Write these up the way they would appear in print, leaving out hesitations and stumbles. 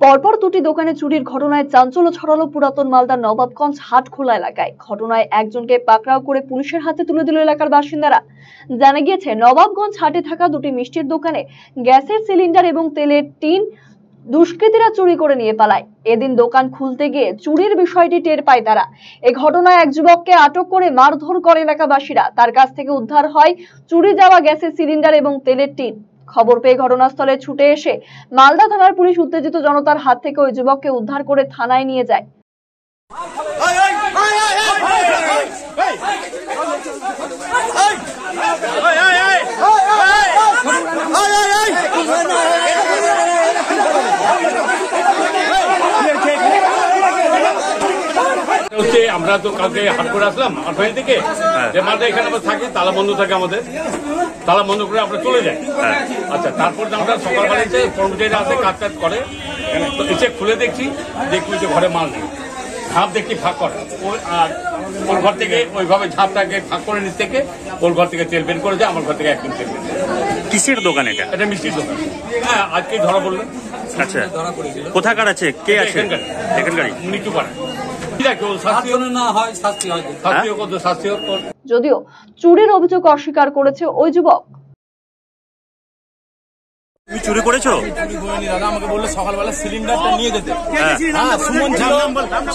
পরপর দুটি দোকানে চুরির ঘটনায় চাঞ্চল্য ছড়ালো পুরাতন মালদার নবাবগঞ্জ হাটখোলা এলাকায়। ঘটনায় একজনকে পাকড়াও করে পুলিশের হাতে তুলে দিল এলাকার বাসিন্দারা। জানা গিয়েছে, নবাবগঞ্জ হাটে থাকা দুটি মিষ্টির দোকানে গ্যাসের সিলিন্ডার এবং তেলের টিন দুষ্কৃতীরা চুরি করে নিয়ে পালায়। এদিন দোকান খুলতে গিয়ে চুরির বিষয়টি টের পায় তারা। এই ঘটনায় এক যুবককে আটক করে মারধর করে এলাকাবাসীরা। তার কাছ থেকে উদ্ধার হয় চুরি যাওয়া গ্যাসের সিলিন্ডার এবং তেলের টিন। খবর পেয়ে ঘটনাস্থলে ছুটে এসে মালদা থানার পুলিশ উত্তেজিত জনতার হাত থেকে ওই যুবককে উদ্ধার করে থানায় নিয়ে যায়। আমরা তো কালকে হাট করে আসলাম আটবাড়ি থেকে, যে মালটা এখানে আমরা থাকি, তালা বন্ধ থাকে আমাদের, তালা বন্ধ করে আমরা চলে যাই। আচ্ছা, তারপর আমরা সকালবেলা এসে কর্মচারীরা আসে, কাজ টাজ করে, তো এসে খুলে দেখছি যে ঘরে মাল নেই। ঝাঁপ দেখি ফাঁক করা, আর ওর ঘর থেকে ওইভাবে ঝাঁপটাকে ফাঁক করে নিচ থেকে ওর ঘর থেকে তেল বের করে যায়, আমার ঘর থেকে একদম তেল বের। কিসের দোকান এটা? এটা মিষ্টির দোকান। হ্যাঁ, আজকেই ধরা পড়লো। আচ্ছা, কোথাকার আছে, কে আছে? এখানকারই মৃত্যু পাড়া। যদিও চুরির অভিযোগ অস্বীকার করেছে ওই যুবক। তুমি চুরি করেছো? আমাকে বললো সকালবেলা সিলিন্ডারটা নিয়ে যেতে।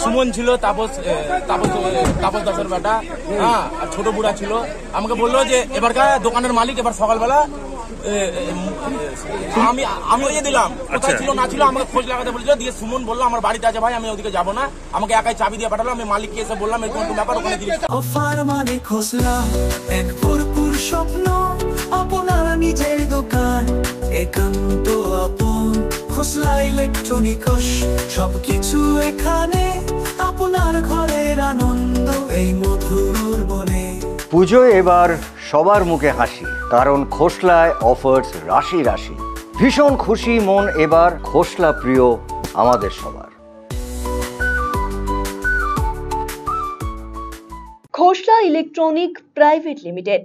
সুমন ছিল, তাপস দাসের বেটা, হ্যাঁ, আর ছোট বুড়া ছিল। আমাকে বললো যে এবারকার দোকানের মালিক এবার সকালবেলা আমি ওই দিলাম, কোথায় ছিল না ছিল আমাকে খোঁজ লাগাতে বলেছিল। দিয়ে সুমন বললো আমার বাড়িতে আছে ভাই, আমি ওদিকে যাবো না। আমাকে একাই চাবি দিয়ে পাঠালো। আমি মালিককে এসে বললাম এরকম একটু ব্যাপার, ওখানে আপনার নিজের দোকান, একান্ত আপন খোসলা ইলেকট্রনিক্স, সবকিছু এখানে আপনার ঘরের আনন্দ এই মধুর বনে। পুজোয় এবার সবার মুখে হাসি, কারণ খোসলায় অফার্স রাশি রাশি। ভীষণ খুশি মন এবার, খোসলা প্রিয় আমাদের সবার। খোসলা ইলেকট্রনিক প্রাইভেট লিমিটেড,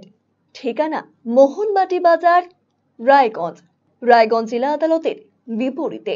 ঠিকানা মোহনবাটি বাজার, রায়গঞ্জ জেলা আদালতের বিপরীতে।